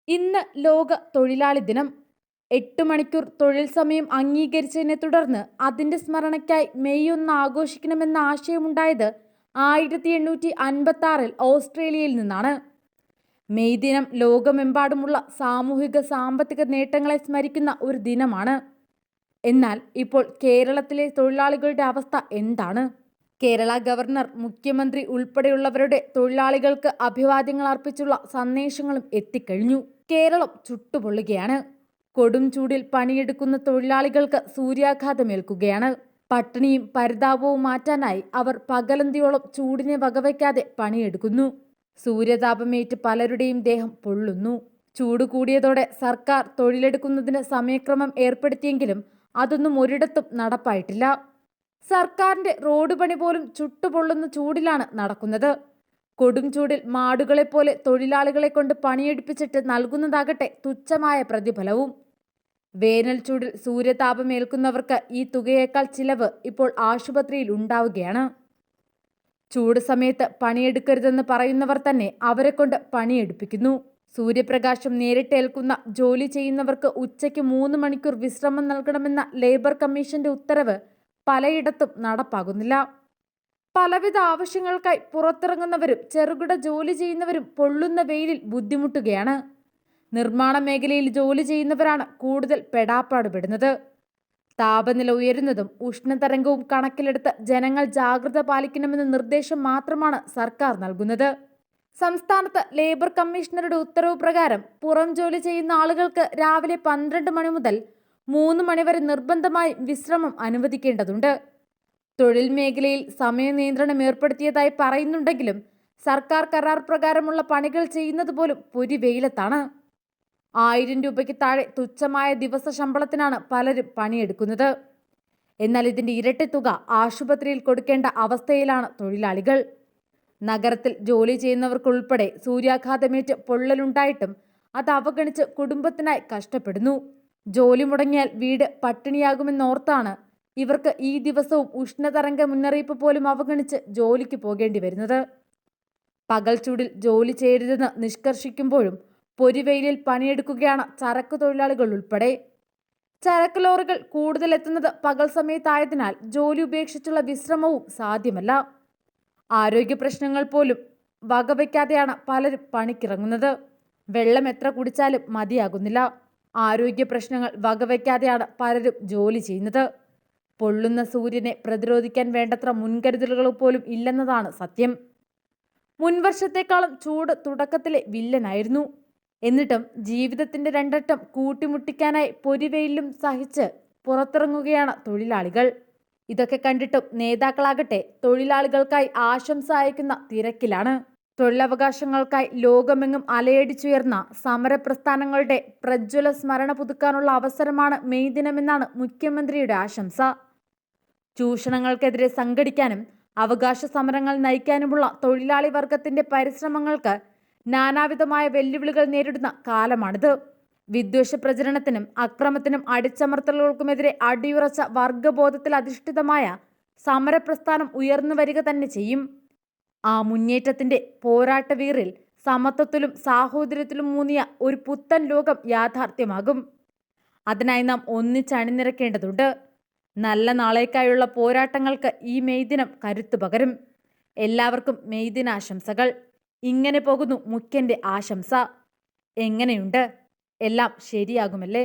ഇന്ന് ലോക തൊഴിലാളി ദിനം. 8 മണിക്കൂർ തൊഴിൽ സമയം അംഗീകരിച്ചതിനെ തുടർന്ന് അതിന്റെ സ്മരണയ്ക്കായി മെയ് 1 ആഘോഷിക്കണമെന്ന ആശയമുണ്ടായത് 1856 ഓസ്ട്രേലിയയിൽ നിന്നാണ്. മെയ് ദിനം ലോകമെമ്പാടുമുള്ള സാമൂഹിക സാമ്പത്തിക നേട്ടങ്ങളെ സ്മരിക്കുന്ന ഒരു ദിനമാണ്. എന്നാൽ ഇപ്പോൾ കേരളത്തിലെ തൊഴിലാളികളുടെ അവസ്ഥ എന്താണ്? കേരള ഗവർണർ, മുഖ്യമന്ത്രി ഉൾപ്പെടെയുള്ളവരുടെ തൊഴിലാളികൾക്ക് അഭിവാദ്യങ്ങൾ അർപ്പിച്ചുള്ള സന്ദേശങ്ങളും എത്തിക്കഴിഞ്ഞു. കേരളം ചുട്ടുപൊള്ളുകയാണ്. കൊടും ചൂടിൽ പണിയെടുക്കുന്ന തൊഴിലാളികൾക്ക് സൂര്യാഘാതമേൽക്കുകയാണ്. പട്ടിണിയും പരിതാപവും മാറ്റാനായി അവർ പകലന്തിയോളം ചൂടിനെ വകവയ്ക്കാതെ പണിയെടുക്കുന്നു. സൂര്യതാപമേറ്റ് പലരുടെയും ദേഹം പൊള്ളുന്നു. ചൂട് കൂടിയതോടെ സർക്കാർ തൊഴിലെടുക്കുന്നതിന് സമയക്രമം ഏർപ്പെടുത്തിയെങ്കിലും അതൊന്നും ഒരിടത്തും നടപ്പായിട്ടില്ല. സർക്കാരിന്റെ റോഡ് പണി പോലും ചുട്ടുപൊള്ളുന്ന ചൂടിലാണ് നടക്കുന്നത്. കൊടും ചൂടിൽ മാടുകളെപ്പോലെ തൊഴിലാളികളെ കൊണ്ട് പണിയെടുപ്പിച്ചിട്ട് നൽകുന്നതാകട്ടെ തുച്ഛമായ പ്രതിഫലവും. വേനൽ ചൂടിൽ സൂര്യതാപമേൽക്കുന്നവർക്ക് ഈ തുകയേക്കാൾ ചിലവ് ഇപ്പോൾ ആശുപത്രിയിൽ ഉണ്ടാവുകയാണ്. ചൂട് സമയത്ത് പണിയെടുക്കരുതെന്ന് പറയുന്നവർ തന്നെ അവരെ കൊണ്ട് പണിയെടുപ്പിക്കുന്നു. സൂര്യപ്രകാശം നേരിട്ടേൽക്കുന്ന ജോലി ചെയ്യുന്നവർക്ക് ഉച്ചയ്ക്ക് 3 മണിക്കൂർ വിശ്രമം നൽകണമെന്ന ലേബർ കമ്മീഷന്റെ ഉത്തരവ് പലയിടത്തും നടപ്പാകുന്നില്ല. പലവിധ ആവശ്യങ്ങൾക്കായി പുറത്തിറങ്ങുന്നവരും ചെറുകിട ജോലി ചെയ്യുന്നവരും പൊള്ളുന്ന വെയിലിൽ ബുദ്ധിമുട്ടുകയാണ്. നിർമ്മാണ മേഖലയിൽ ജോലി ചെയ്യുന്നവരാണ് കൂടുതൽ പെടാപ്പാടുപെടുന്നത്. താപനില ഉയരുന്നതും ഉഷ്ണതരംഗവും കണക്കിലെടുത്ത് ജനങ്ങൾ ജാഗ്രത പാലിക്കണമെന്ന നിർദ്ദേശം മാത്രമാണ് സർക്കാർ നൽകുന്നത്. സംസ്ഥാനത്ത് ലേബർ കമ്മീഷണറുടെ ഉത്തരവ് പ്രകാരം പുറം ജോലി ചെയ്യുന്ന ആളുകൾക്ക് രാവിലെ 12 മണി മുതൽ 3 മണി വരെ നിർബന്ധമായി വിശ്രമം അനുവദിക്കേണ്ടതുണ്ട്. തൊഴിൽ മേഖലയിൽ സമയ നിയന്ത്രണം ഏർപ്പെടുത്തിയതായി പറയുന്നുണ്ടെങ്കിലും സർക്കാർ കരാർ പ്രകാരമുള്ള പണികൾ ചെയ്യുന്നത് പോലും പൊരിവെയിലത്താണ്. 1000 രൂപയ്ക്ക് താഴെ തുച്ഛമായ ദിവസ ശമ്പളത്തിനാണ് പലരും പണിയെടുക്കുന്നത്. എന്നാൽ ഇതിന്റെ ഇരട്ടി തുക ആശുപത്രിയിൽ കൊടുക്കേണ്ട അവസ്ഥയിലാണ് തൊഴിലാളികൾ. നഗരത്തിൽ ജോലി ചെയ്യുന്നവർക്കുൾപ്പെടെ സൂര്യാഘാതമേറ്റ് പൊള്ളലുണ്ടായിട്ടും അത് അവഗണിച്ച് കുടുംബത്തിനായി കഷ്ടപ്പെടുന്നു. ജോലി മുടങ്ങിയാൽ വീട് പട്ടിണിയാകുമെന്നോർത്താണ് ഇവർക്ക് ഈ ദിവസവും ഉഷ്ണതരംഗ മുന്നറിയിപ്പ് പോലും അവഗണിച്ച് ജോലിക്ക് പോകേണ്ടി വരുന്നത്. പകൽ ചൂടിൽ ജോലി ചെയ്യരുതെന്ന് നിഷ്കർഷിക്കുമ്പോഴും പൊരിവെയിലിൽ പണിയെടുക്കുകയാണ് ചരക്ക് തൊഴിലാളികൾ ഉൾപ്പെടെ. ചരക്ക് ലോറികൾ കൂടുതൽ എത്തുന്നത് പകൽ സമയത്തായതിനാൽ ജോലി ഉപേക്ഷിച്ചുള്ള വിശ്രമവും സാധ്യമല്ല. ആരോഗ്യ പ്രശ്നങ്ങൾ പോലും വകവയ്ക്കാതെയാണ് പലരും പണിക്കിറങ്ങുന്നത്. വെള്ളം എത്ര കുടിച്ചാലും മതിയാകുന്നില്ല. ആരോഗ്യ പ്രശ്നങ്ങൾ വകവയ്ക്കാതെയാണ് പലരും ജോലി ചെയ്യുന്നത്. പൊള്ളുന്ന സൂര്യനെ പ്രതിരോധിക്കാൻ വേണ്ടത്ര മുൻകരുതലുകൾ പോലും ഇല്ലെന്നതാണ് സത്യം. മുൻവർഷത്തെക്കാളും ചൂട് തുടക്കത്തിലെ വില്ലനായിരുന്നു. എന്നിട്ടും ജീവിതത്തിന്റെ രണ്ടറ്റം കൂട്ടിമുട്ടിക്കാനായി പൊരിവെയിലും സഹിച്ച് പുറത്തിറങ്ങുകയാണ് തൊഴിലാളികൾ. ഇതൊക്കെ കണ്ടിട്ടും നേതാക്കളാകട്ടെ തൊഴിലാളികൾക്കായി ആശംസ അയക്കുന്ന തിരക്കിലാണ്. തൊഴിലവകാശങ്ങൾക്കായി ലോകമെങ്ങും അലയടിച്ചുയർന്ന സമരപ്രസ്ഥാനങ്ങളുടെ പ്രജ്വല സ്മരണ പുതുക്കാനുള്ള അവസരമാണ് മെയ് ദിനമെന്നാണ് മുഖ്യമന്ത്രിയുടെ ആശംസ. ചൂഷണങ്ങൾക്കെതിരെ സംഘടിക്കാനും അവകാശ സമരങ്ങൾ നയിക്കാനുമുള്ള തൊഴിലാളി വർഗത്തിന്റെ പരിശ്രമങ്ങൾക്ക് നാനാവിധമായ വെല്ലുവിളികൾ നേരിടുന്ന കാലമാണിത്. വിദ്വേഷ പ്രചരണത്തിനും അക്രമത്തിനും അടിച്ചമർത്തലുകൾക്കുമെതിരെ അടിയുറച്ച വർഗബോധത്തിൽ അധിഷ്ഠിതമായ സമരപ്രസ്ഥാനം ഉയർന്നു വരിക തന്നെ ചെയ്യും. ആ മുന്നേറ്റത്തിന്റെ പോരാട്ടവീറിൽ സമത്വത്തിലും സാഹോദര്യത്തിലും ഊന്നിയ ഒരു പുത്തൻ ലോകം യാഥാർത്ഥ്യമാകും. അതിനായി നാം ഒന്നിച്ചണിനിരക്കേണ്ടതുണ്ട്. നല്ല നാളേക്കായുള്ള പോരാട്ടങ്ങൾക്ക് ഈ മെയ് ദിനം കരുത്തു പകരും. എല്ലാവർക്കും മെയ് ദിനാശംസകൾ. ഇങ്ങനെ പോകുന്നു മുഖ്യന്റെ ആശംസ. എങ്ങനെയുണ്ട്? എല്ലാം ശരിയാകുമല്ലേ?